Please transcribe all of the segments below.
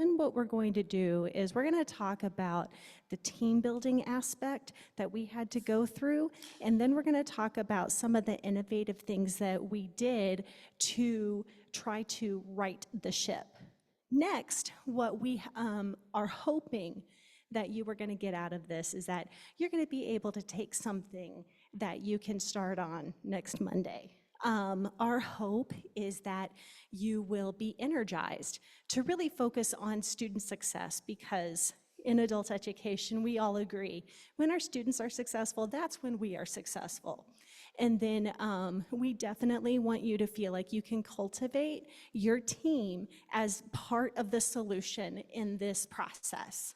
then what we're going to do is we're going to talk about the team building aspect that we had to go through, and then we're going to talk about some of the innovative things that we did to try to right the ship. Next, what we are hoping that you are going to get out of this is that you're going to be able to take something that you can start on next Monday. Our hope is that you will be energized to really focus on student success, because in adult education, we all agree, when our students are successful, that's when we are successful. And then we definitely want you to feel like you can cultivate your team as part of the solution in this process.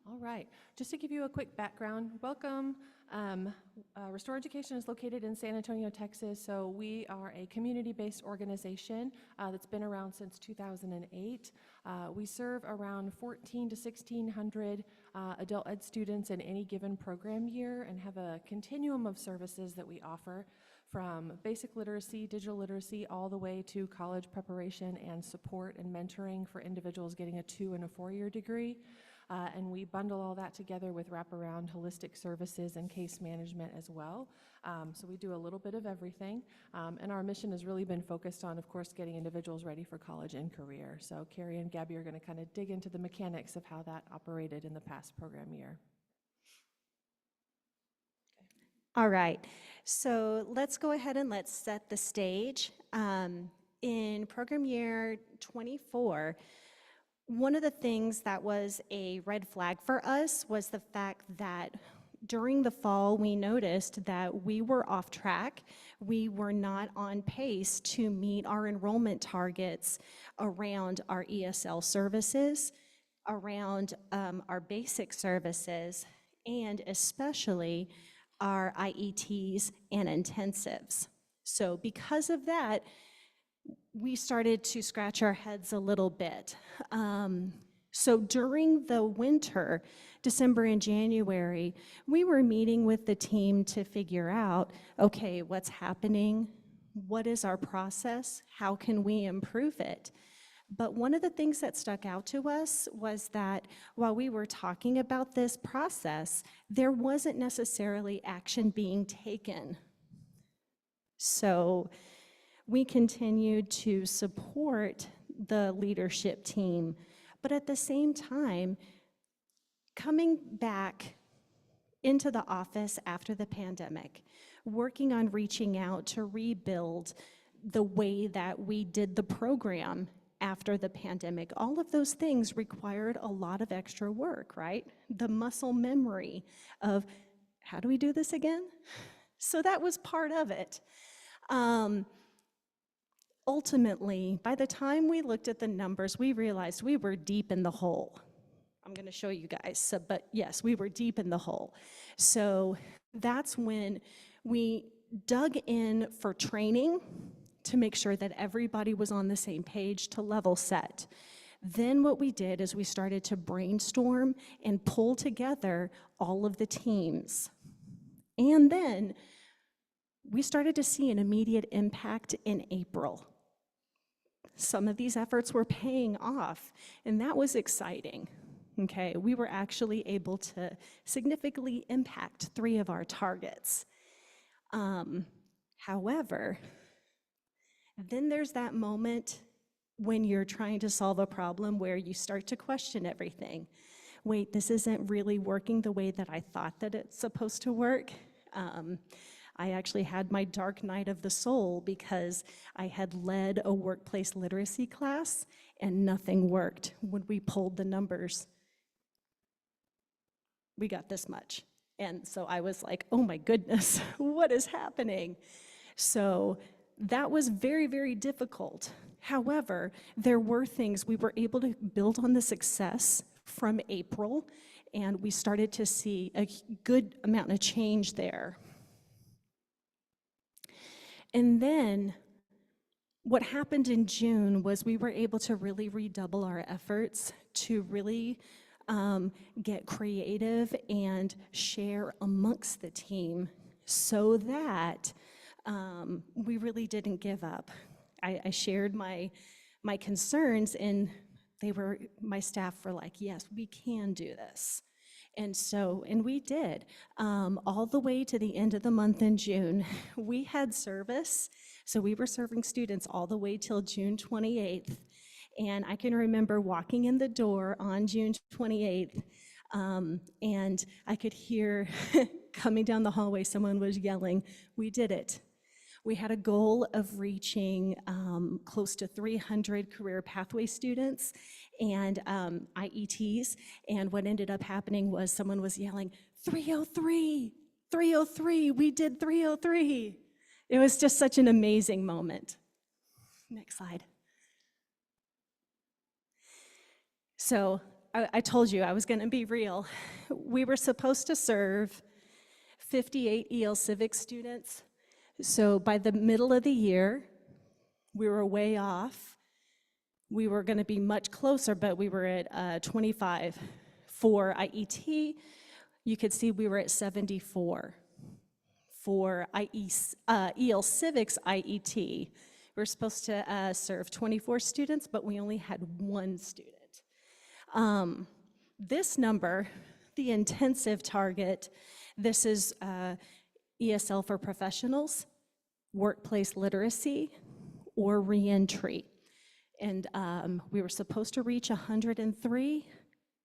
All right, just to give you a quick background, welcome. Restore Education is located in San Antonio, Texas, so we are a community-based organization that's been around since 2008. We serve around 1,400 to 1,600 adult ed students in any given program year and have a continuum of services that we offer, from basic literacy, digital literacy, all the way to college preparation and support and mentoring for individuals getting a 2- and a 4-year degree. And we bundle all that together with wraparound holistic services and case management as well. So we do a little bit of everything. And our mission has really been focused on, of course, getting individuals ready for college and career. So Carrie and Gabby are going to kind of dig into the mechanics of how that operated in the past program year. All right, so let's go ahead and let's set the stage. In program year 24, one of the things that was a red flag for us was the fact that during the fall, we noticed that we were off track. We were not on pace to meet our enrollment targets around our ESL services, around our basic services, and especially our IETs and intensives. So because of that, we started to scratch our heads a little bit. So during the winter, December and January, we were meeting with the team to figure out, okay, what's happening? What is our process? How can we improve it? But one of the things that stuck out to us was that while we were talking about this process, there wasn't necessarily action being taken. So we continued to support the leadership team, but at the same time, coming back into the office after the pandemic, working on reaching out to rebuild the way that we did the program after the pandemic, all of those things required a lot of extra work, right? The muscle memory of, how do we do this again? So that was part of it. Ultimately, by the time we looked at the numbers, we realized we were deep in the hole. I'm going to show you guys, but yes, we were deep in the hole. So that's when we dug in for training to make sure that everybody was on the same page to level set. Then what we did is we started to brainstorm and pull together all of the teams. And then we started to see an immediate impact in April. Some of these efforts were paying off, and that was exciting. Okay, we were actually able to significantly impact 3 of our targets. However, then there's that moment when you're trying to solve a problem where you start to question everything. Wait, this isn't really working the way that I thought that it's supposed to work. I actually had my dark night of the soul because I had led a workplace literacy class and nothing worked. When we pulled the numbers, we got this much. And so I was like, oh my goodness, what is happening? So that was very, very difficult. However, there were things we were able to build on the success from April, and we started to see a good amount of change there. And then what happened in June was we were able to really redouble our efforts to really get creative and share amongst the team so that we really didn't give up. I shared my concerns, and my staff were like, yes, we can do this. And we did. All the way to the end of the month in June, we had service. So we were serving students all the way till June 28th. And I can remember walking in the door on June 28th, and I could hear coming down the hallway, someone was yelling, "We did it." We had a goal of reaching close to 300 career pathway students and IETs, and what ended up happening was someone was yelling, 303, 303, we did 303. It was just such an amazing moment. Next slide. So I told you I was going to be real. We were supposed to serve 58 EL Civics students. So by the middle of the year, we were way off. We were going to be much closer, but we were at 25. For IET, you could see we were at 74. For EL Civics IET, we were supposed to serve 24 students, but we only had 1 student. This number, the intensive target, this is ESL for professionals, workplace literacy, or reentry. And we were supposed to reach 103,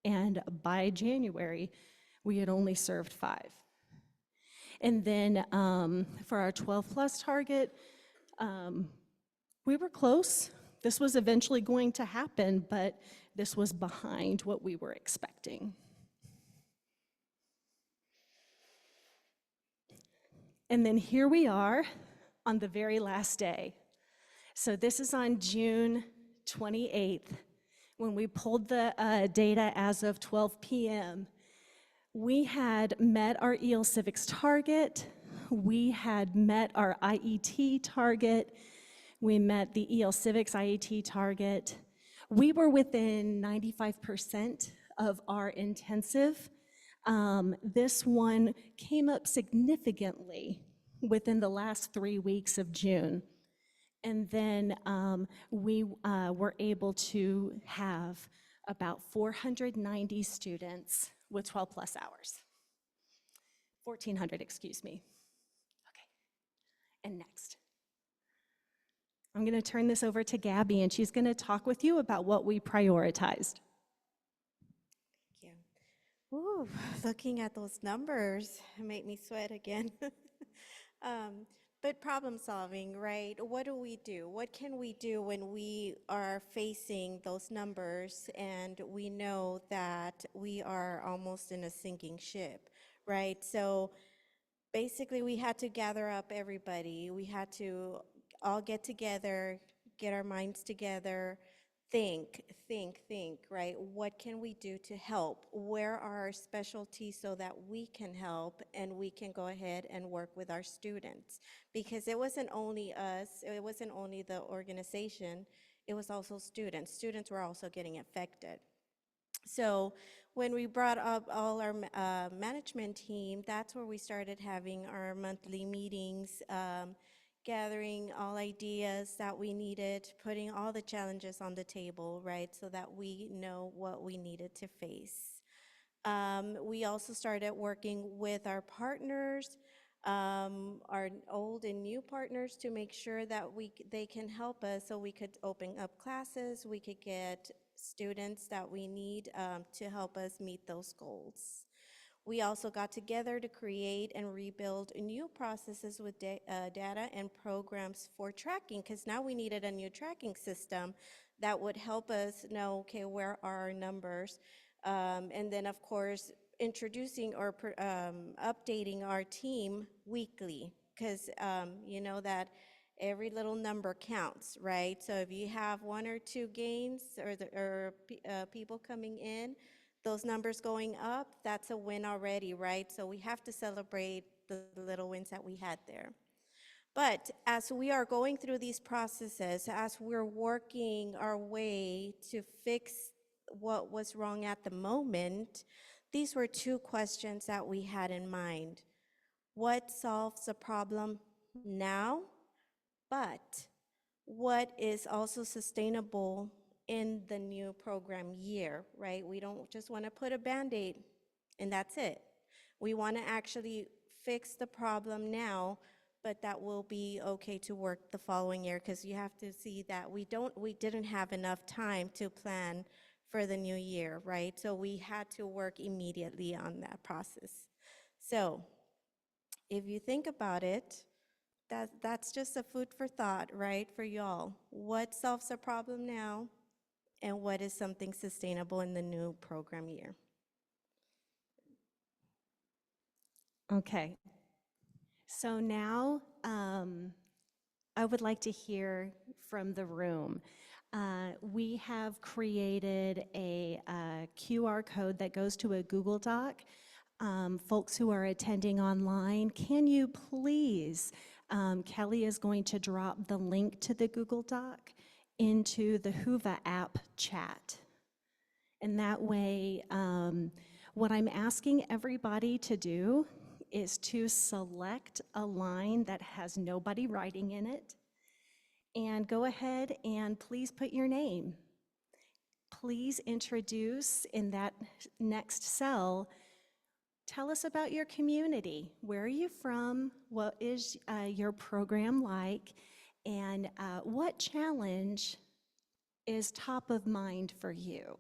and by January, we had only served 5. And then for our 12 plus target, we were close. This was eventually going to happen, but this was behind what we were expecting. And then here we are on the very last day. So this is on June 28th, when we pulled the data as of 12 p.m. We had met our EL Civics target, we had met our IET target, we met the EL Civics IET target. We were within 95% of our intensive. This one came up significantly within the last 3 weeks of June. And then we were able to have about 490 students with 12 plus hours. 1,400, excuse me. Okay, and next. I'm gonna turn this over to Gabby, and she's gonna talk with you about what we prioritized. Thank you. Ooh, looking at those numbers make me sweat again. But problem solving, right? What do we do? What can we do when we are facing those numbers and we know that we are almost in a sinking ship, right? So basically we had to gather up everybody. We had to all get together, get our minds together, think, right? What can we do to help? Where are our specialties so that we can help and we can go ahead and work with our students? Because it wasn't only us, it wasn't only the organization, it was also students. Students were also getting affected. So when we brought up all our management team, that's where we started having our monthly meetings, gathering all ideas that we needed, putting all the challenges on the table, right, so that we know what we needed to face. We also started working with our partners, our old and new partners, to make sure that they can help us so we could open up classes, we could get students that we need to help us meet those goals. We also got together to create and rebuild new processes with data and programs for tracking, because now we needed a new tracking system that would help us know, okay, where are our numbers? And then, of course, introducing or updating our team weekly, because you know that every little number counts, right? So if you have 1 or 2 gains or people coming in, those numbers going up, that's a win already, right? So we have to celebrate the little wins that we had there. But as we are going through these processes, as we're working our way to fix what was wrong at the moment, these were 2 questions that we had in mind. what solves the problem now, but what is also sustainable in the new program year, right? We don't just want to put a Band-Aid and that's it. We want to actually fix the problem now, but that will be okay to work the following year, because you have to see that we didn't have enough time to plan for the new year, right? So we had to work immediately on that process. So if you think about it, that's just a food for thought, right, for y'all. What solves a problem now, and what is something sustainable in the new program year? Okay. So now I would like to hear from the room. We have created a QR code that goes to a Google Doc. Folks who are attending online, can you please, Kelly is going to drop the link to the Google Doc into the Whova app chat. And that way, what I'm asking everybody to do is to select a line that has nobody writing in it, and go ahead and please put your name. Please introduce in that next cell. Tell us about your community. Where are you from? What is your program like? And what challenge is top of mind for you?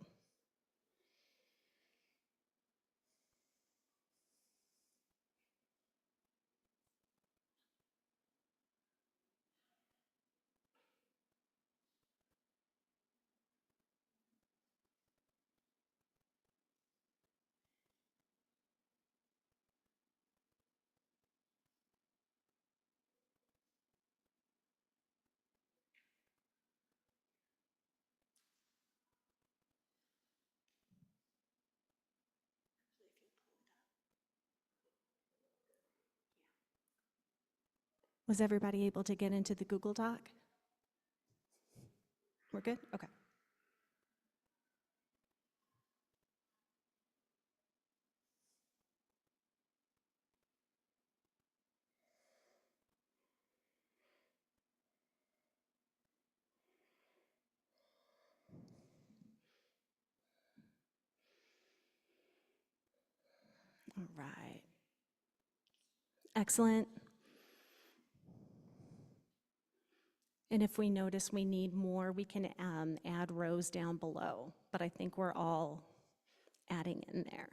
Was everybody able to get into the Google Doc? We're good? Okay. All right. Excellent. And if we notice we need more, we can add rows down below. But I think we're all adding in there.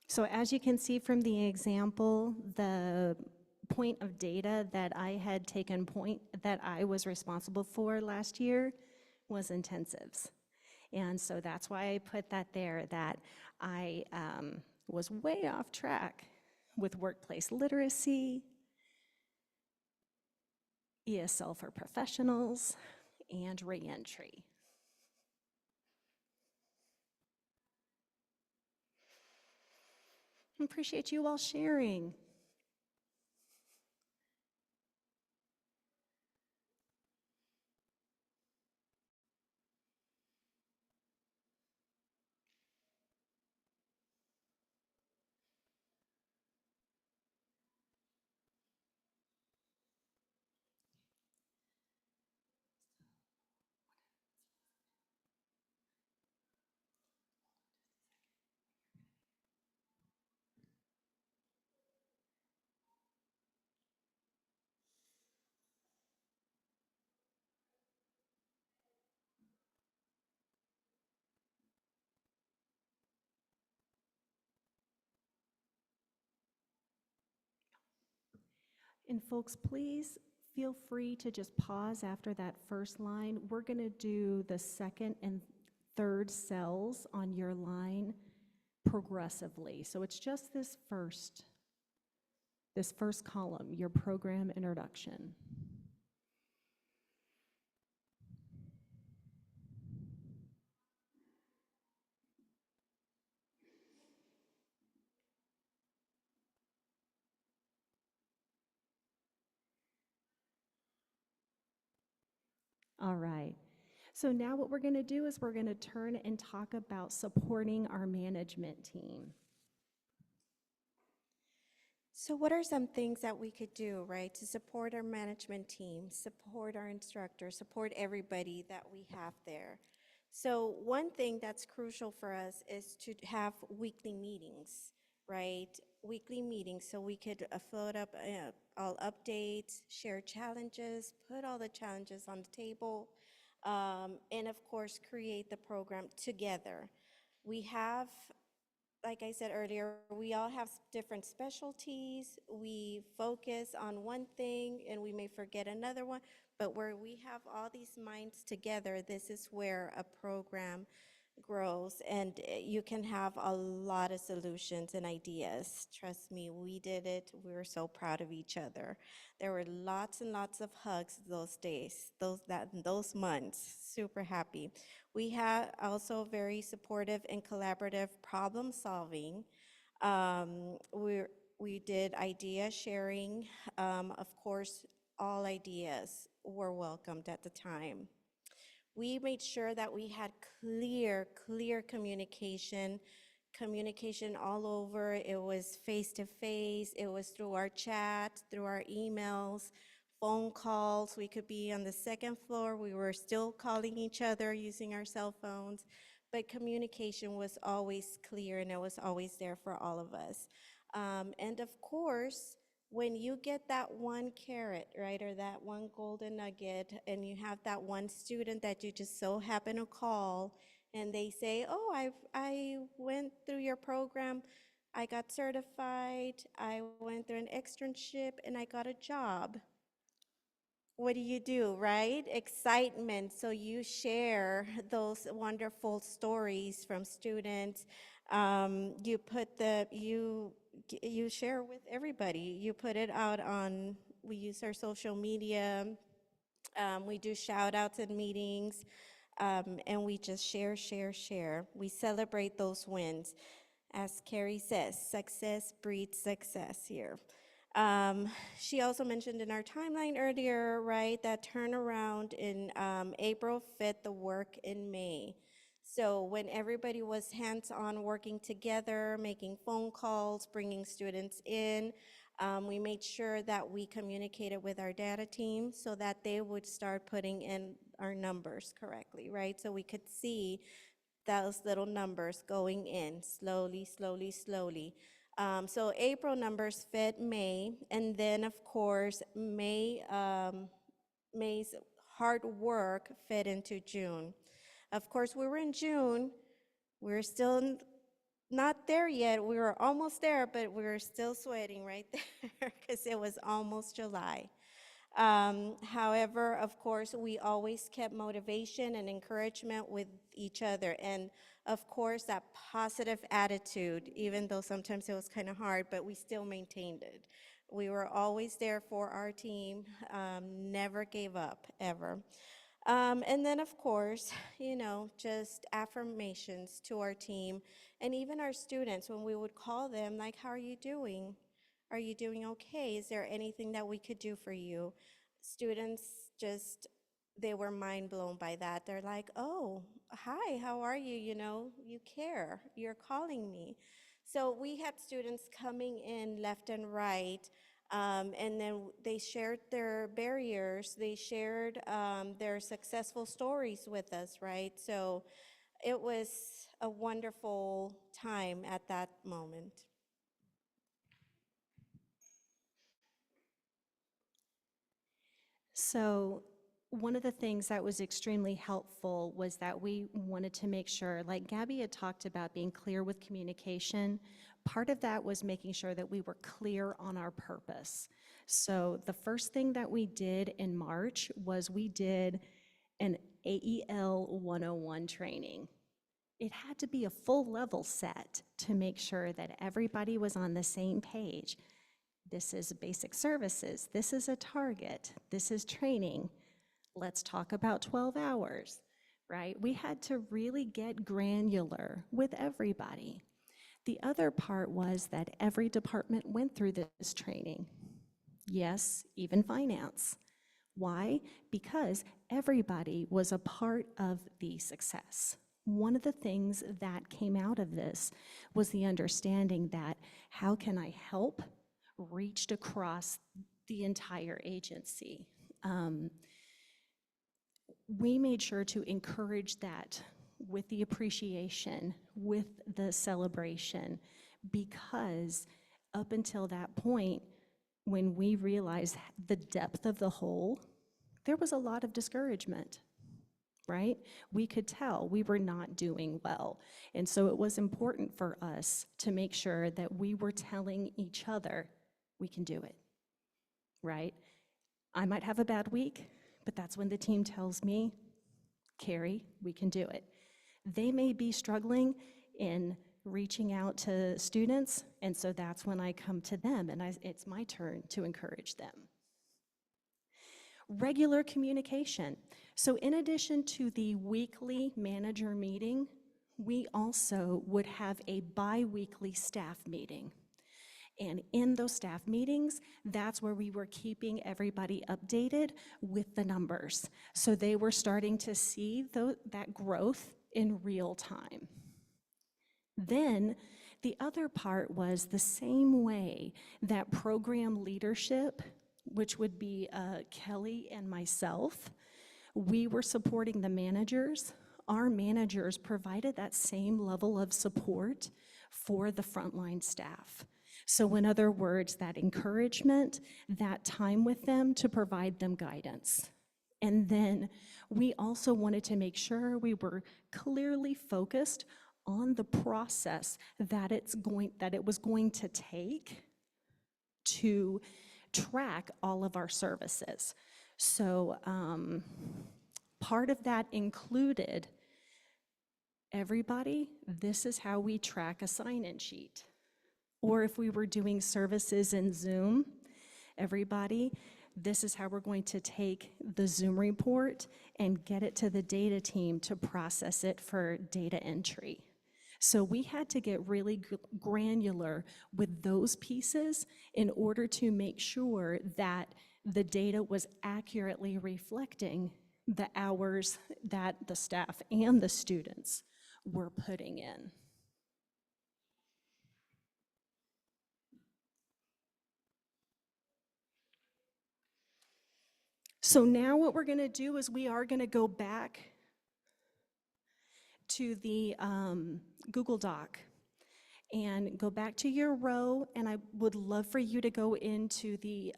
So as you can see from the example, the point of data that I had taken point that I was responsible for last year was intensives. And so that's why I put that there, that I was way off track with workplace literacy, ESL for professionals, and reentry. I appreciate you all sharing. And folks, please feel free to just pause after that first line. We're going to do the second and third cells on your line progressively. So it's just this first column, your program introduction. All right. So now what we're going to do is we're going to turn and talk about supporting our management team. So what are some things that we could do, right, to support our management team, support our instructors, support everybody that we have there? So one thing that's crucial for us is to have weekly meetings, right? Weekly meetings so we could float up all updates, share challenges, put all the challenges on the table, and of course, create the program together. We have, like I said earlier, we all have different specialties. We focus on one thing and we may forget another one, but where we have all these minds together, this is where a program grows and you can have a lot of solutions and ideas. Trust me, we did it. We were so proud of each other. There were lots and lots of hugs those days, those months. Super happy. We had also very supportive and collaborative problem solving. Um, we we did idea sharing. Of course, all ideas were welcomed at the time. We made sure that we had clear communication all over. It was face to face, it was through our chat, through our emails, phone calls. We could be on the second floor, we were still calling each other using our cell phones, but communication was always clear and it was always there for all of us. And of course, when you get that one carrot, right, or that one golden nugget, and you have that one student that you just so happen to call, and they say, oh, I went through your program, I got certified, I went through an externship, and I got a job. What do, right? Excitement. So you share those wonderful stories from students. You put you share with everybody. You put it out on, we use our social media. We do shout outs in meetings. And we just share. We celebrate those wins. As Carrie says, success breeds success here. She also mentioned in our timeline earlier, right, that turnaround in April fit the work in May. So when everybody was hands-on working together, making phone calls, bringing students in, we made sure that we communicated with our data team so that they would start putting in our numbers correctly, right? So we could see those little numbers going in slowly. So April numbers fit May, and then of course May's hard work fit into June. Of course, we were in June. We were still not there yet. We were almost there, but we were still sweating right there because it was almost July. However, of course, we always kept motivation and encouragement with each other. And of course, that positive attitude, even though sometimes it was kind of hard, but we still maintained it. We were always there for our team, never gave up, ever. And then, of course, just affirmations to our team and even our students when we would call them, like, how are you doing? Are you doing okay? Is there anything that we could do for you? Students just, they were mind blown by that. They're like, oh, hi, how are you? You care, you're calling me. So we had students coming in left and right, and then they shared their barriers, they shared their successful stories with us, right? So it was a wonderful time at that moment. So one of the things that was extremely helpful was that we wanted to make sure, like Gabby had talked about being clear with communication, part of that was making sure that we were clear on our purpose. So the first thing that we did in March was we did an AEL 101 training. It had to be a full level set to make sure that everybody was on the same page. This is basic services, this is a target, this is training. Let's talk about 12 hours, right? We had to really get granular with everybody. The other part was that every department went through this training. Yes, even finance. Why? Because everybody was a part of the success. One of the things that came out of this was the understanding that how can I help reached across the entire agency. We made sure to encourage that with the appreciation, with the celebration, because up until that point, when we realized the depth of the hole, there was a lot of discouragement, right? We could tell we were not doing well. And so it was important for us to make sure that we were telling each other, we can do it, right? I might have a bad week, but that's when the team tells me, Carrie, we can do it. They may be struggling in reaching out to students, and so that's when I come to them, and it's my turn to encourage them. Regular communication. So in addition to the weekly manager meeting, we also would have a bi-weekly staff meeting. And in those staff meetings, that's where we were keeping everybody updated with the numbers. So they were starting to see that growth in real time. Then the other part was the same way that program leadership, which would be Kelly and myself, we were supporting the managers. Our managers provided that same level of support for the frontline staff. So in other words, that encouragement, that time with them to provide them guidance. And then we also wanted to make sure we were clearly focused on the process that it was going to take to track all of our services. So part of that included, everybody, this is how we track a sign-in sheet. Or if we were doing services in Zoom, everybody, this is how we're going to take the Zoom report and get it to the data team to process it for data entry. So we had to get really granular with those pieces in order to make sure that the data was accurately reflecting the hours that the staff and the students were putting in. So now what we're gonna do is we are gonna go back to the Google Doc and go back to your row, and I would love for you to go into the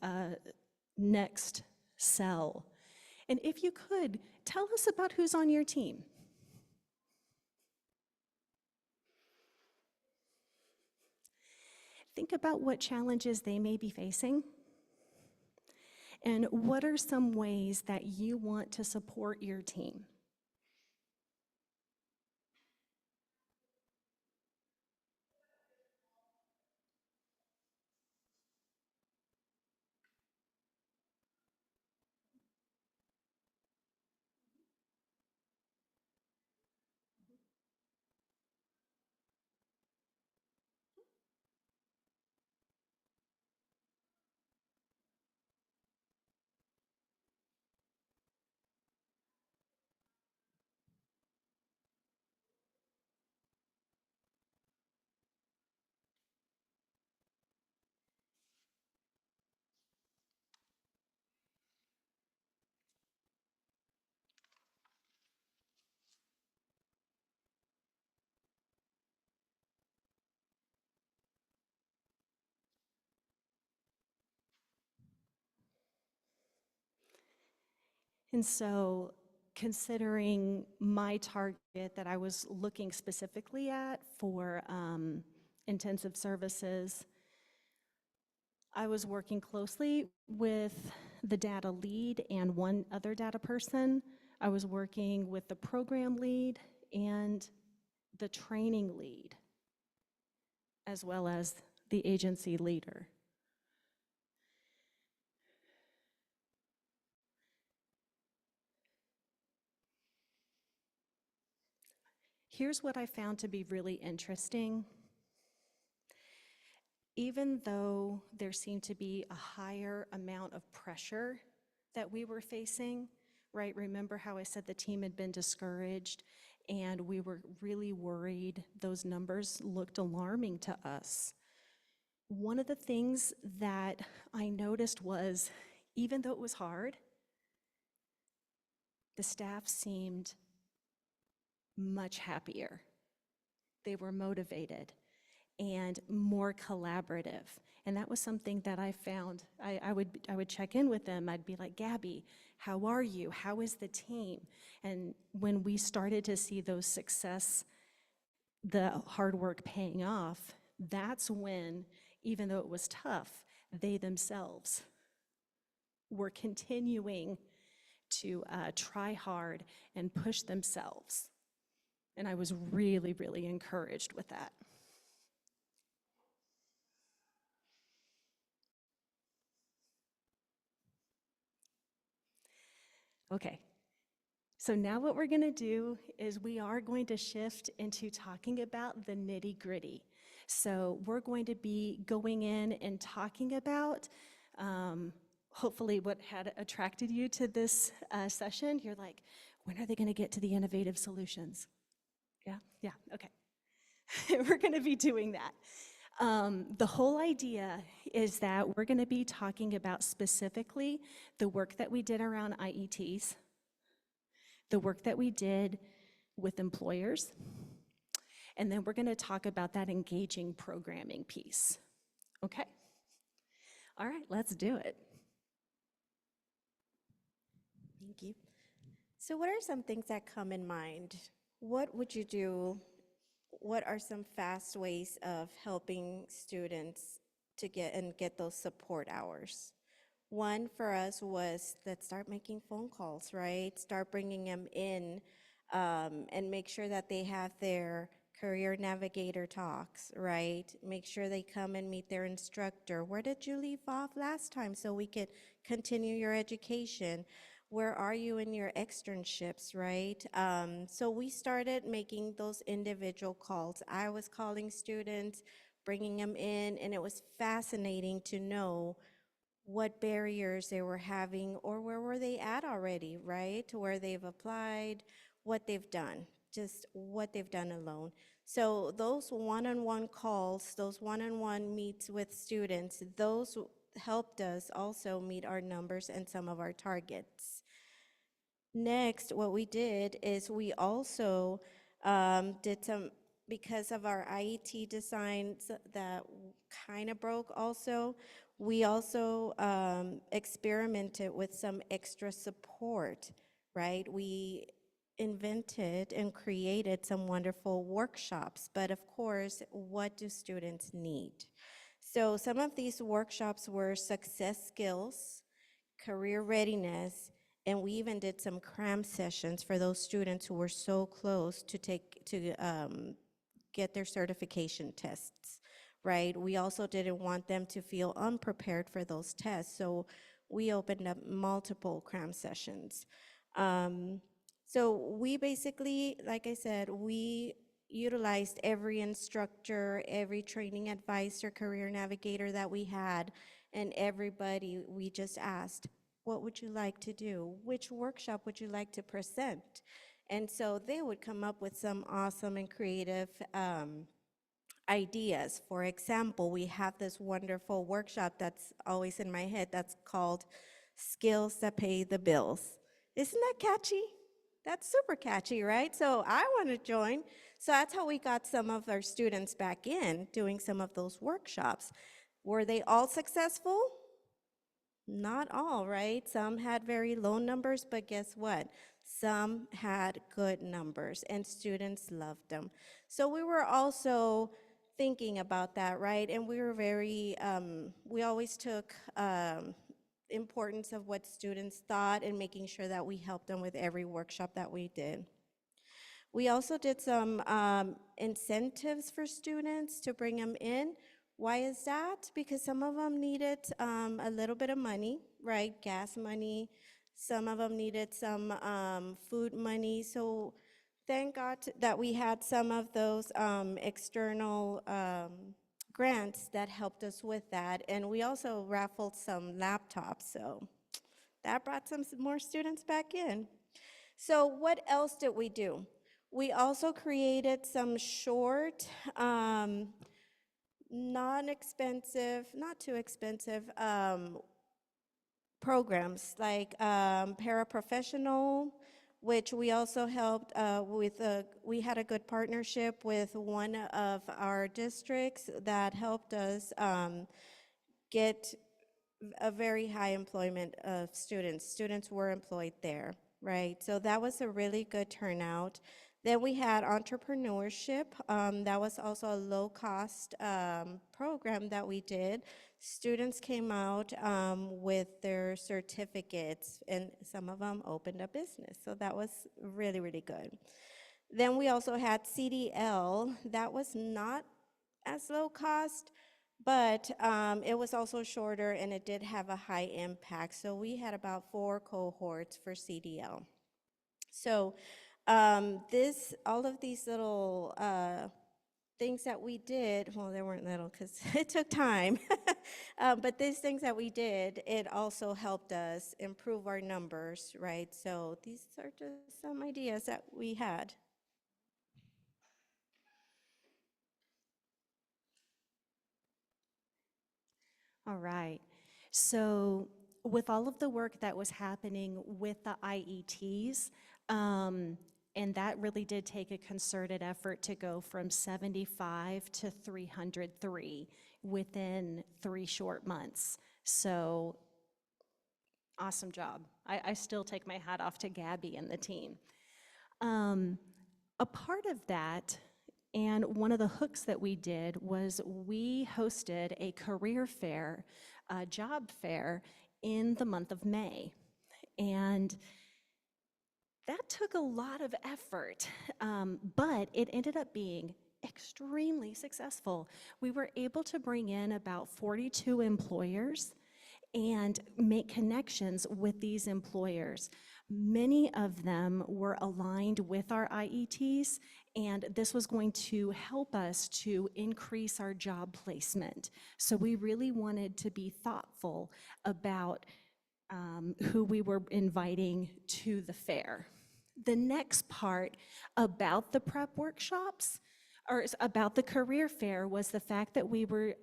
next cell. And if you could, tell us about who's on your team. Think about what challenges they may be facing, and what are some ways that you want to support your team. And so, considering my target that I was looking specifically at for intensive services, I was working closely with the data lead and one other data person. I was working with the program lead and the training lead, as well as the agency leader. Here's what I found to be really interesting. Even though there seemed to be a higher amount of pressure that we were facing, right? Remember how I said the team had been discouraged and we were really worried? Those numbers looked alarming to us. One of the things that I noticed was, even though it was hard, the staff seemed much happier. They were motivated and more collaborative. And that was something that I found. I would check in with them. I'd be like, Gabby, how are you? How is the team? And when we started to see those success, the hard work paying off, that's when, even though it was tough, they themselves were continuing to try hard and push themselves. And I was really, really encouraged with that. Okay, so now what we're gonna do is we are going to shift into talking about the nitty-gritty. So we're going to be going in and talking about hopefully what had attracted you to this session. You're like, when are they gonna get to the innovative solutions? Yeah, okay. We're gonna be doing that. The whole idea is that we're gonna be talking about specifically the work that we did around IETs, the work that we did with employers, and then we're going to talk about that engaging programming piece. Okay? All right, let's do it. Thank you. So what are some things that come in mind? What would you do? What are some fast ways of helping students to get those support hours? One for us was, let's start making phone calls, right? Start bringing them in and make sure that they have their career navigator talks, right? Make sure they come and meet their instructor. Where did you leave off last time so we could continue your education? Where are you in your externships, right? So we started making those individual calls. I was calling students, bringing them in, and it was fascinating to know what barriers they were having or where were they at already, right? To where they've applied, what they've done, just what they've done alone. So those one-on-one calls, those one-on-one meets with students, those helped us also meet our numbers and some of our targets. Next, what we did is we also did some, because of our IET designs that kind of broke also, we also experimented with some extra support, right? We invented and created some wonderful workshops, but of course, what do students need? So some of these workshops were success skills, career readiness, and we even did some cram sessions for those students who were so close to get their certification tests, right? We also didn't want them to feel unprepared for those tests, so we opened up multiple cram sessions. So we basically, like I said, we utilized every instructor, every training advisor, career navigator that we had, and everybody, we just asked, what would you like to do? Which workshop would you like to present? And so they would come up with some awesome and creative ideas. For example, we have this wonderful workshop that's always in my head that's called Skills That Pay the Bills. Isn't that catchy? That's super catchy, right? So I want to join. So that's how we got some of our students back in doing some of those workshops. Were they all successful? Not all, right? Some had very low numbers, but guess what? Some had good numbers, and students loved them. So we were also thinking about that, right? And we were very, we always took importance of what students thought and making sure that we helped them with every workshop that we did. We also did some incentives for students to bring them in. Why is that? Because some of them needed a little bit of money, right? Gas money. Some of them needed some food money. So thank God that we had some of those external grants that helped us with that. And we also raffled some laptops. So that brought some more students back in. So what else did we do? We also created some short, non-expensive, not too expensive programs like paraprofessional, which we also helped with. We had a good partnership with one of our districts that helped us get a very high employment of students. Students were employed there, right? So that was a really good turnout. Then we had entrepreneurship. That was also a low-cost program that we did. Students came out with their certificates, and some of them opened a business. So that was really, really good. Then we also had CDL. That was not as low cost, but it was also shorter and it did have a high impact. So we had about 4 cohorts for CDL. So all of these little things that we did, well, they weren't little because it took time, but these things that we did, it also helped us improve our numbers, right? So these are just some ideas that we had. All right. So with all of the work that was happening with the IETs, and that really did take a concerted effort to go from 75 to 303 within 3 short months. So awesome job. I still take my hat off to Gabby and the team. A part of that, and one of the hooks that we did, was we hosted a career fair, a job fair, in the month of May. And that took a lot of effort, but it ended up being extremely successful. We were able to bring in about 42 employers and make connections with these employers. Many of them were aligned with our IETs, and this was going to help us to increase our job placement. So we really wanted to be thoughtful about who we were inviting to the fair. The next part about the prep workshops, or about the career fair, was the fact that we were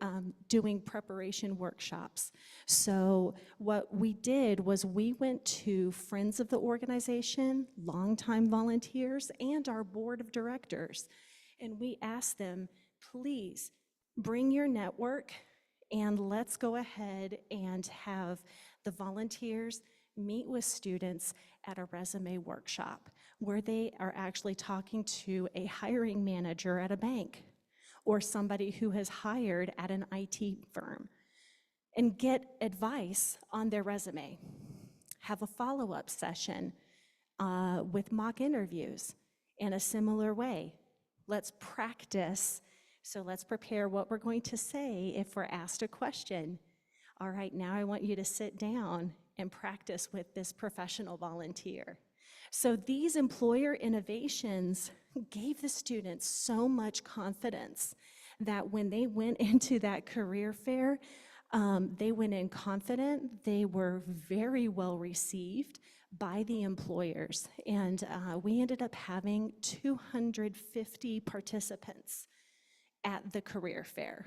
doing preparation workshops. So what we did was we went to friends of the organization, longtime volunteers, and our board of directors, and we asked them, please bring your network and let's go ahead and have the volunteers meet with students at a resume workshop where they are actually talking to a hiring manager at a bank or somebody who has hired at an IT firm and get advice on their resume. Have a follow-up session with mock interviews in a similar way. Let's practice. So let's prepare what we're going to say if we're asked a question. All right, now I want you to sit down and practice with this professional volunteer. So these employer innovations gave the students so much confidence that when they went into that career fair, they went in confident. They were very well received by the employers, and we ended up having 250 participants at the career fair.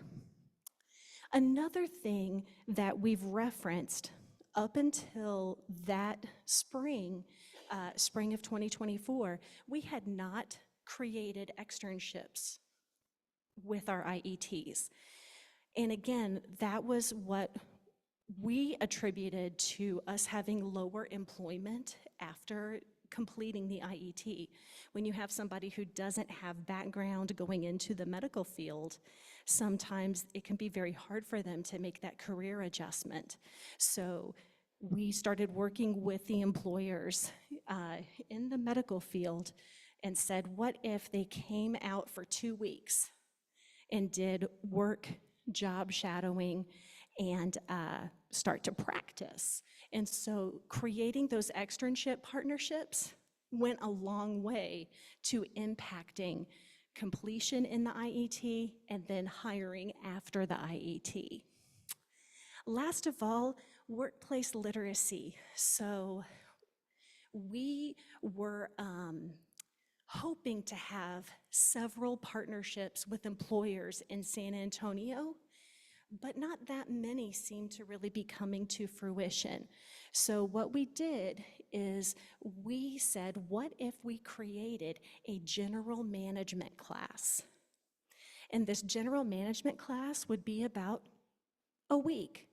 Another thing that we've referenced up until that spring of 2024, we had not created externships with our IETs. And again, that was what we attributed to us having lower employment after completing the IET. When you have somebody who doesn't have background going into the medical field, sometimes it can be very hard for them to make that career adjustment. So we started working with the employers in the medical field and said, what if they came out for 2 weeks and did work, job shadowing, and start to practice? And so creating those externship partnerships went a long way to impacting completion in the IET and then hiring after the IET. Last of all, workplace literacy. So we were hoping to have several partnerships with employers in San Antonio, but not that many seem to really be coming to fruition. So what we did is we said, what if we created a general management class? And this general management class would be about a week.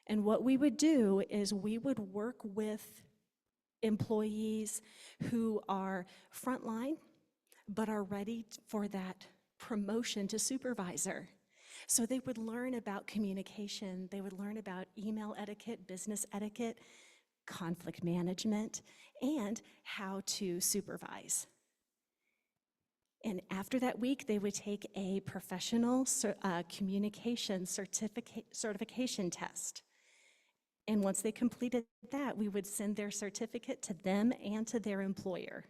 And what we would do is we would work with employees who are frontline, but are ready for that promotion to supervisor. So they would learn about communication, they would learn about email etiquette, business etiquette, conflict management, and how to supervise. And after that week, they would take a professional communication certification test. And once they completed that, we would send their certificate to them and to their employer.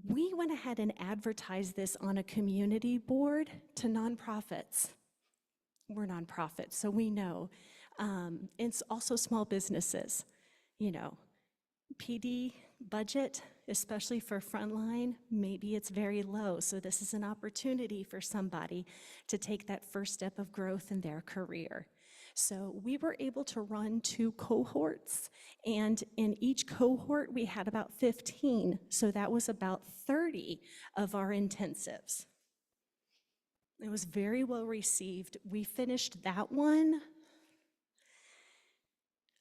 We went ahead and advertised this on a community board to nonprofits. We're nonprofits, so we know. It's also small businesses. You know, PD budget, especially for frontline, maybe it's very low. So this is an opportunity for somebody to take that first step of growth in their career. So we were able to run 2 cohorts, and in each cohort we had about 15, so that was about 30 of our intensives. It was very well received. We finished that one.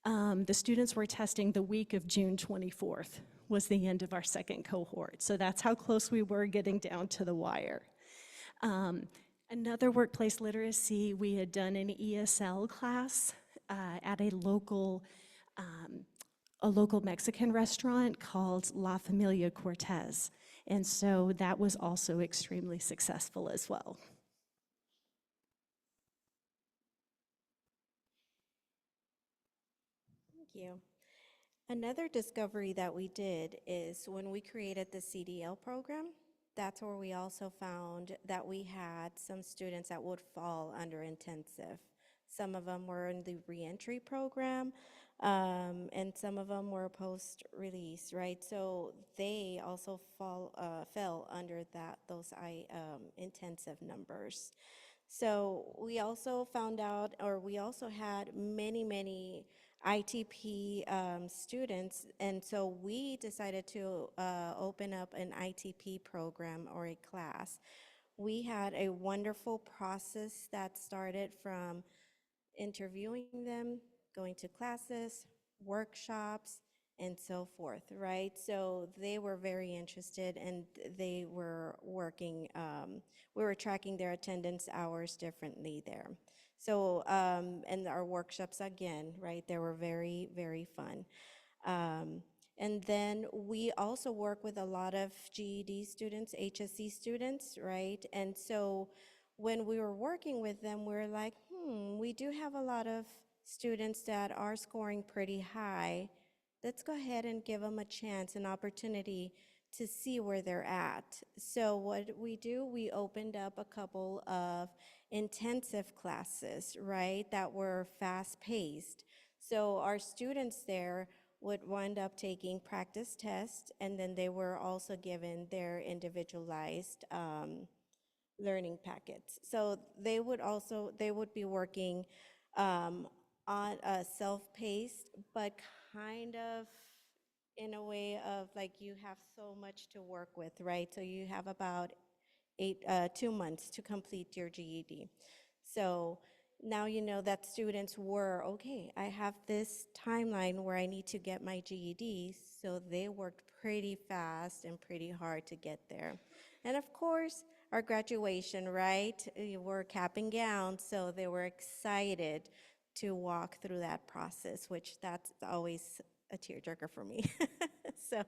The students were testing the week of June 24th was the end of our second cohort, so that's how close we were getting down to the wire. Another workplace literacy, we had done an ESL class at a local Mexican restaurant called La Familia Cortez. And so that was also extremely successful as well. Thank you. Another discovery that we did is when we created the CDL program, that's where we also found that we had some students that would fall under intensive. Some of them were in the reentry program, and some of them were post-release, right? So they also fell under those intensive numbers. So we also found out, or we also had many ITP students, and so we decided to open up an ITP program or a class. We had a wonderful process that started from interviewing them, going to classes, workshops, and so forth, right? So they were very interested, and they were working, we were tracking their attendance hours differently there. So, and our workshops again, right, they were very fun. And then we also work with a lot of GED students, HSC students, right? And so when we were working with them, we were like, we do have a lot of students that are scoring pretty high. Let's go ahead and give them a chance, an opportunity to see where they're at. So what we do, we opened up a couple of intensive classes, right, that were fast-paced. So our students there would wind up taking practice tests, and then they were also given their individualized learning packets. So they would be working on a self-paced, but kind of in a way of like you have so much to work with, right? So you have about 2 months to complete your GED. So now you know that students were, okay, I have this timeline where I need to get my GED, so they worked pretty fast and pretty hard to get there. And of course, our graduation, right? We're cap and gown, so they were excited to walk through that process, which that's always a tearjerker for me. So,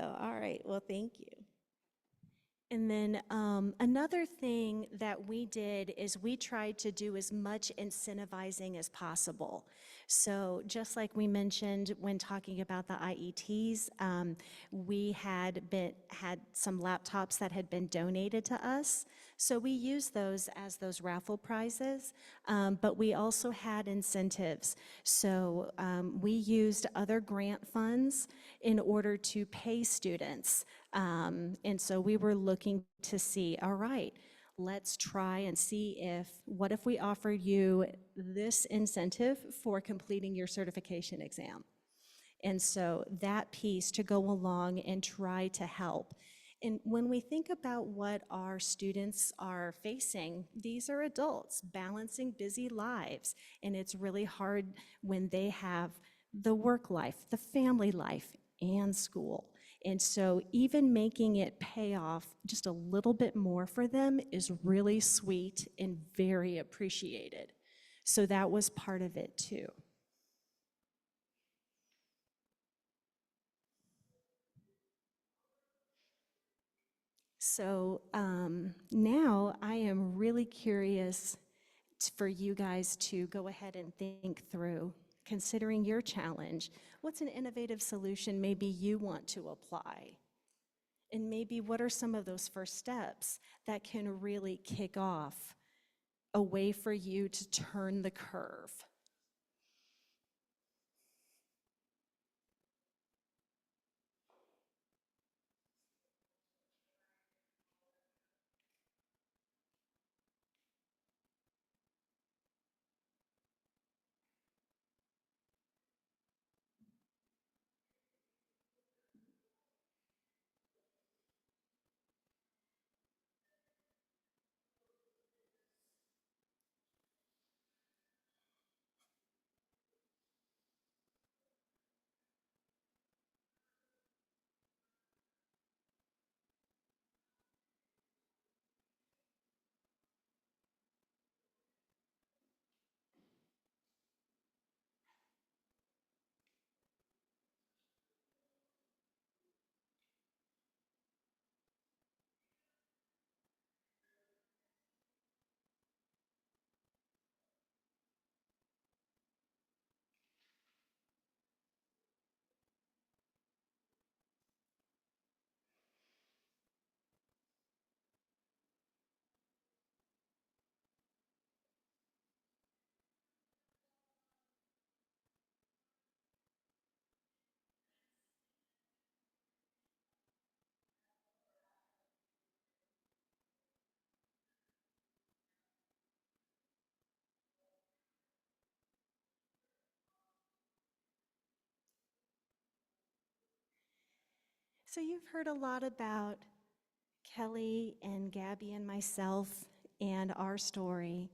all right, well, thank you. And then another thing that we did is we tried to do as much incentivizing as possible. So just like we mentioned when talking about the IETs, we had some laptops that had been donated to us. So we used those as those raffle prizes, but we also had incentives. So we used other grant funds in order to pay students. And so we were looking to see, all right, let's try and see what if we offered you this incentive for completing your certification exam? And so that piece to go along and try to help. And when we think about what our students are facing, these are adults balancing busy lives. And it's really hard when they have the work life, the family life, and school. And so even making it pay off just a little bit more for them is really sweet and very appreciated. So that was part of it too. So now I am really curious for you guys to go ahead and think through, considering your challenge, what's an innovative solution maybe you want to apply? And maybe what are some of those first steps that can really kick off a way for you to turn the curve? So you've heard a lot about Kelly and Gabby and myself and our story.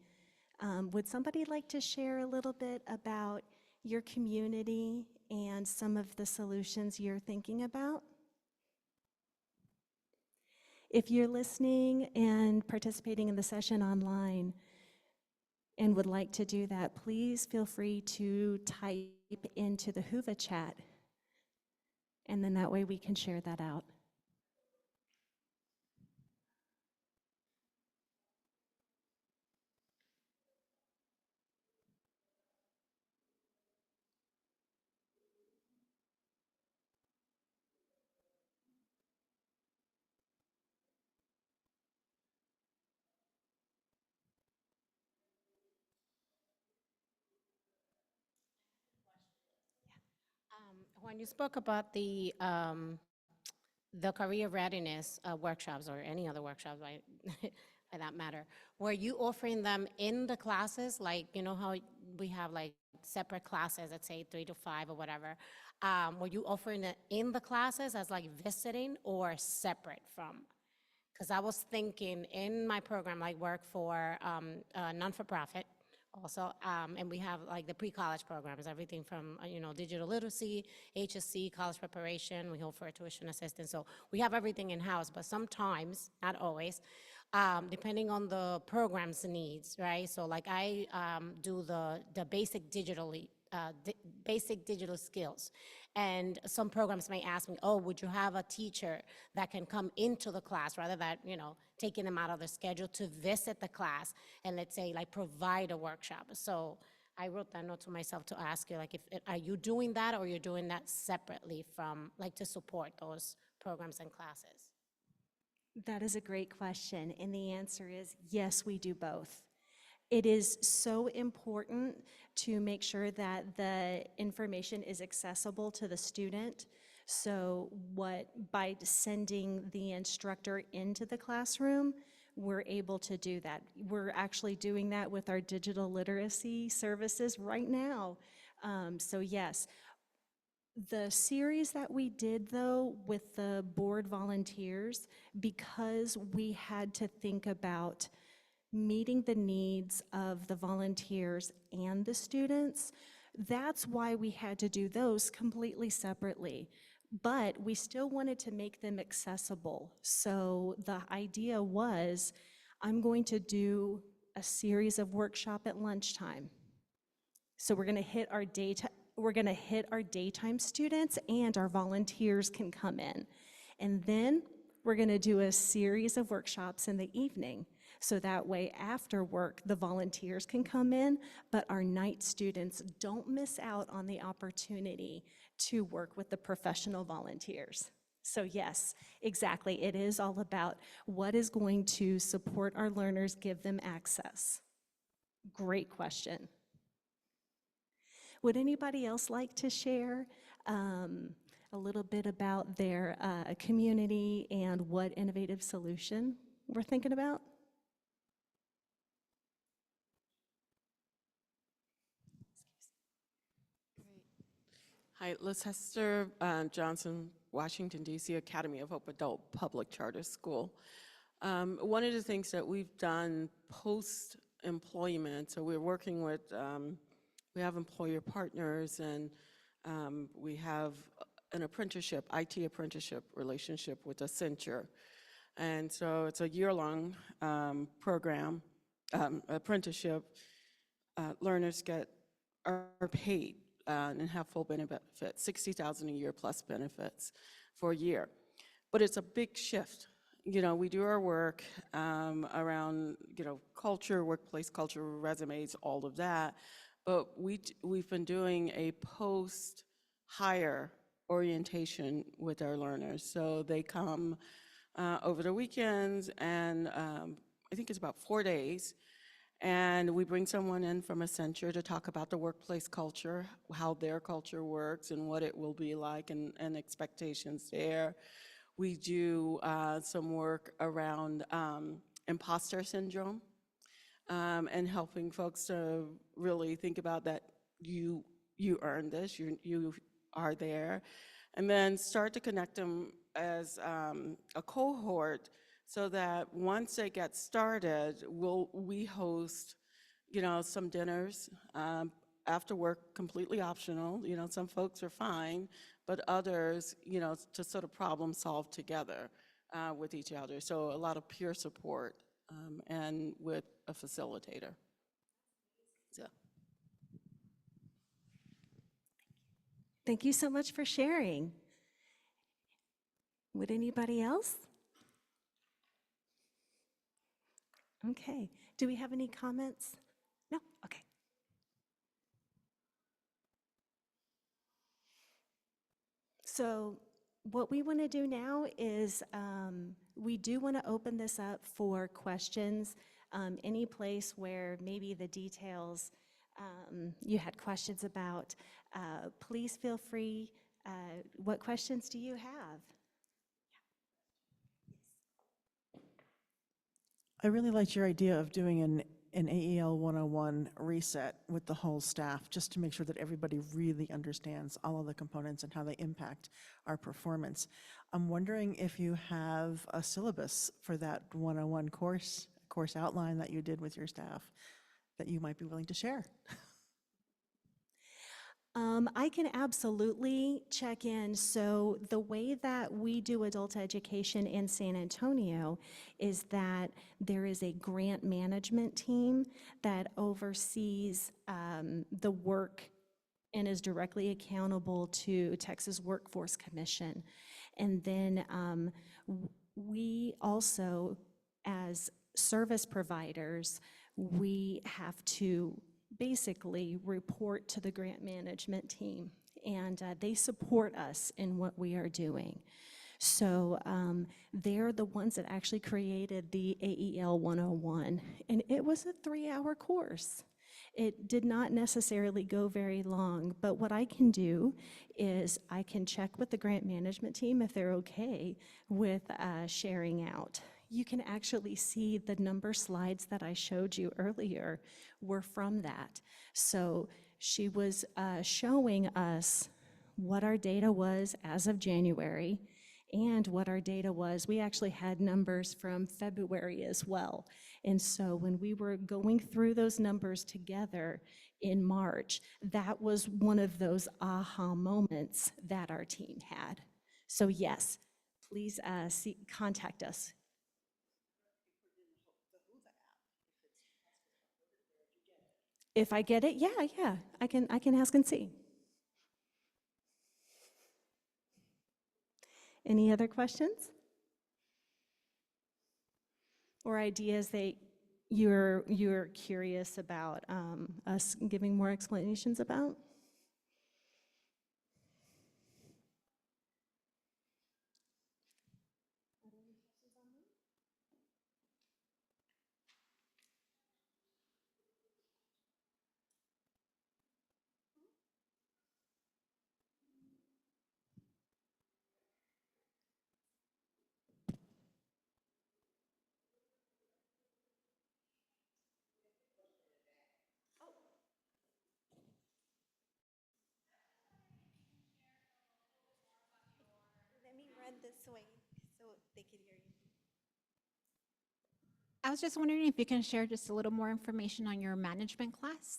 Would somebody like to share a little bit about your community and some of the solutions you're thinking about? If you're listening and participating in the session online and would like to do that, please feel free to type into the Whova chat, and then that way we can share that out. When you spoke about the career readiness workshops or any other workshops, right, for that matter, were you offering them in the classes? Like, you know how we have like separate classes, let's say 3 to 5 or whatever. Were you offering it in the classes as like visiting or separate from? Because I was thinking in my program, I work for a non-for-profit also. And we have like the pre-college programs, everything from, digital literacy, HSC, college preparation. We offer tuition assistance. So we have everything in-house, but sometimes, not always, depending on the program's needs, right? So like I do the basic digital skills. And some programs may ask me, oh, would you have a teacher that can come into the class rather than, taking them out of the schedule to visit the class and let's say like provide a workshop. So I wrote that note to myself to ask you, like, are you doing that or you're doing that separately from, like, to support those programs and classes? That is a great question, and the answer is yes, we do both. It is so important to make sure that the information is accessible to the student. So by sending the instructor into the classroom, we're able to do that. We're actually doing that with our digital literacy services right now. So yes, the series that we did, though, with the board volunteers, because we had to think about meeting the needs of the volunteers and the students, that's why we had to do those completely separately. But we still wanted to make them accessible. So the idea was, I'm going to do a series of workshop at lunchtime. So we're going to hit our daytime students, and our volunteers can come in. And then we're going to do a series of workshops in the evening. So that way, after work, the volunteers can come in, but our night students don't miss out on the opportunity to work with the professional volunteers. So yes, exactly. It is all about what is going to support our learners, give them access. Great question. Would anybody else like to share a little bit about their community and what innovative solution we're thinking about? Hi, Liz Hester Johnson, Washington, D.C. Academy of Hope Adult Public Charter School. One of the things that we've done post-employment, so we're working with, we have employer partners, and we have an apprenticeship, IT apprenticeship relationship with Accenture. And so it's a year-long program, apprenticeship. Learners are paid and have full benefits, $60,000 a year plus benefits for a year. But it's a big shift. We do our work around, culture, workplace culture, resumes, all of that. But we've been doing a post-hire orientation with our learners. So they come over the weekends, and I think it's about 4 days. And we bring someone in from Accenture to talk about the workplace culture, how their culture works and what it will be like, and expectations there. We do some work around imposter syndrome and helping folks to really think about that you earned this, you are there. And then start to connect them as a cohort, so that once they get started, we host, some dinners after work, completely optional. Some folks are fine, but others, to sort of problem solve together with each other. So a lot of peer support and with a facilitator. So. Thank you so much for sharing. Would anybody else? Okay. Do we have any comments? No? Okay. So what we want to do now is we do want to open this up for questions. Any place where maybe the details you had questions about, please feel free. What questions do you have? I really liked your idea of doing an AEL 101 reset with the whole staff, just to make sure that everybody really understands all of the components and how they impact our performance. I'm wondering if you have a syllabus for that 101 course outline that you did with your staff. that you might be willing to share? I can absolutely check in. So the way that we do adult education in San Antonio is that there is a grant management team that oversees the work and is directly accountable to Texas Workforce Commission. And then we also, as service providers, we have to basically report to the grant management team, and they support us in what we are doing. So they're the ones that actually created the AEL 101, and it was a 3-hour course. It did not necessarily go very long, but what I can do is I can check with the grant management team if they're okay with sharing out. You can actually see the number slides that I showed you earlier were from that. So she was showing us what our data was as of January and what our data was. We actually had numbers from February as well. And so when we were going through those numbers together in March, that was one of those aha moments that our team had. So yes, please contact us. If I get it, yeah, I can ask and see. Any other questions? Or ideas that you're curious about us giving more explanations about? Let me run this way so they can hear you. I was just wondering if you can share just a little more information on your management class.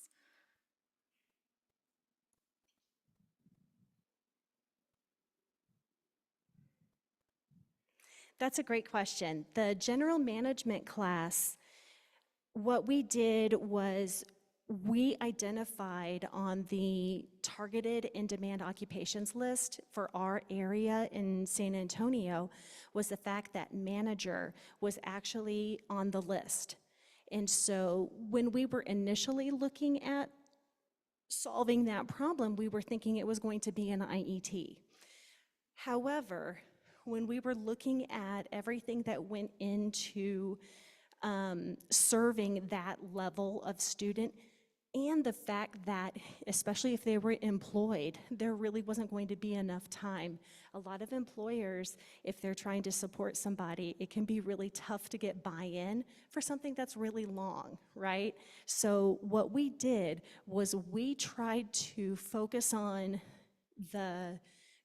That's a great question. The general management class, what we did was we identified on the targeted in-demand occupations list for our area in San Antonio was the fact that manager was actually on the list. And so when we were initially looking at solving that problem, we were thinking it was going to be an IET. However, when we were looking at everything that went into serving that level of student, and the fact that, especially if they were employed, there really wasn't going to be enough time. A lot of employers, if they're trying to support somebody, it can be really tough to get buy-in for something that's really long, right? So what we did was we tried to focus on the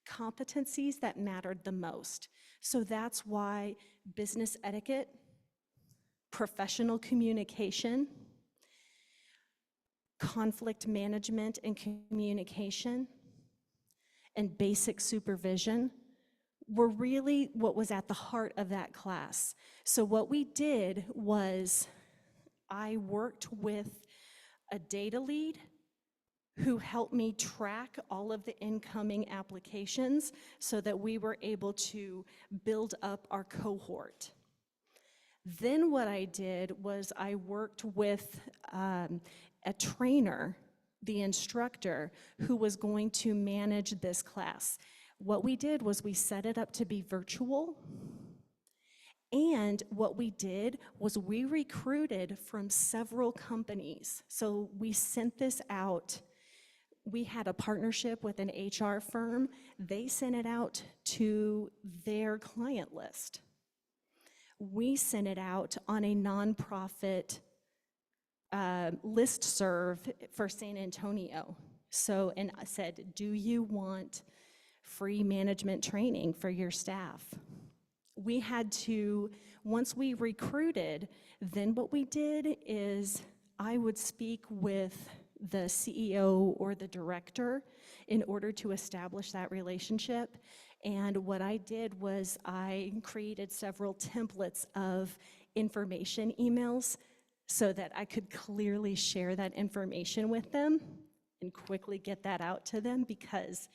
competencies that mattered the most. So that's why business etiquette, professional communication, conflict management and communication, and basic supervision were really what was at the heart of that class. So what we did was I worked with a data lead who helped me track all of the incoming applications so that we were able to build up our cohort. Then what I did was I worked with a trainer, the instructor, who was going to manage this class. What we did was we set it up to be virtual, and what we did was we recruited from several companies. So we sent this out. We had a partnership with an HR firm. They sent it out to their client list. We sent it out on a nonprofit listserv for San Antonio. So, and I said, do you want free management training for your staff? We had to, once we recruited, then what we did is I would speak with the CEO or the director in order to establish that relationship. And what I did was I created several templates of information emails so that I could clearly share that information with them and quickly get that out to them, because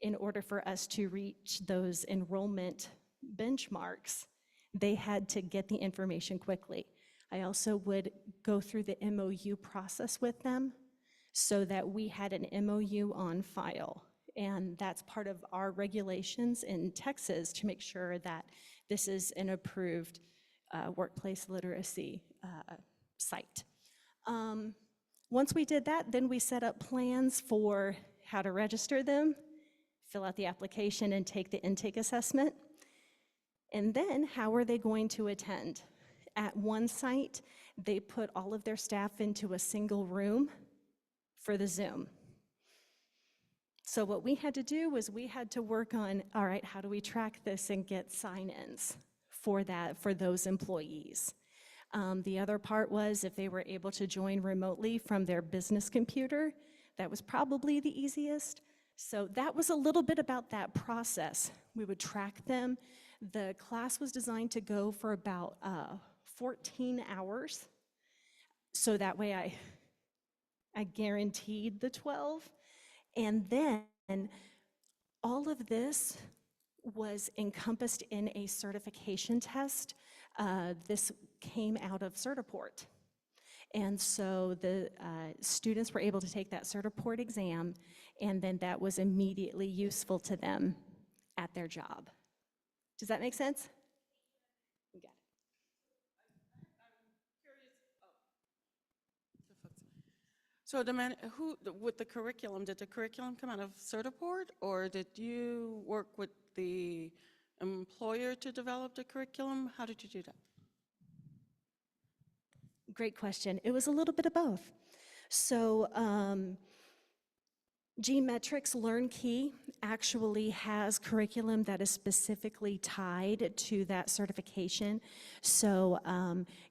in order for us to reach those enrollment benchmarks, they had to get the information quickly. I also would go through the MOU process with them so that we had an MOU on file. And that's part of our regulations in Texas to make sure that this is an approved workplace literacy site. Once we did that, then we set up plans for how to register them, fill out the application, and take the intake assessment. And then how are they going to attend? At one site, they put all of their staff into a single room for the Zoom. So what we had to do was we had to work on, all right, how do we track this and get sign-ins for that, for those employees? The other part was if they were able to join remotely from their business computer, that was probably the easiest. So that was a little bit about that process. We would track them. The class was designed to go for about 14 hours. So that way I guaranteed the 12. And then all of this was encompassed in a certification test. This came out of Certiport. And so the students were able to take that Certiport exam, and then that was immediately useful to them at their job. Does that make sense? You got it. So with the curriculum, did the curriculum come out of Certiport, or did you work with the employer to develop the curriculum? How did you do that? Great question. It was a little bit of both. So G-Metrix LearnKey actually has curriculum that is specifically tied to that certification. So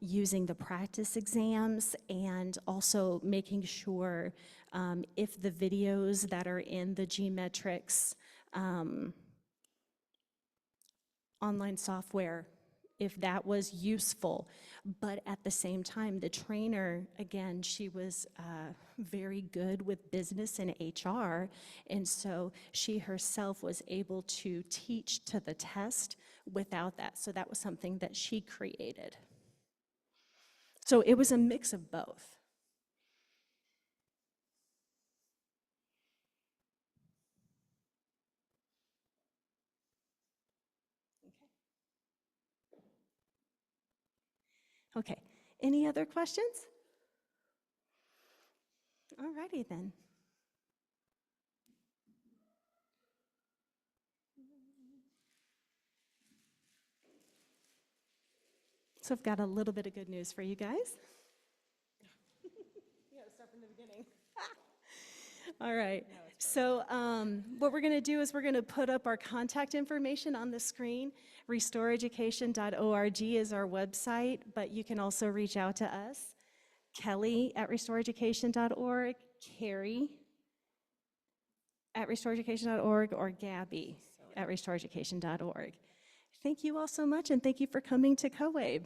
using the practice exams and also making sure if the videos that are in the G-Metrix online software, if that was useful. But at the same time, the trainer, again, she was very good with business and HR, and so she herself was able to teach to the test without that. So that was something that she created. So it was a mix of both. Okay, any other questions? All righty then. So I've got a little bit of good news for you guys. You gotta start from the beginning. All right, so what we're gonna do is we're gonna put up our contact information on the screen. RestoreEducation.org is our website, but you can also reach out to us. Kelly at RestoreEducation.org, Carrie at RestoreEducation.org, or Gabby at RestoreEducation.org. Thank you all so much, and thank you for coming to CoWabe.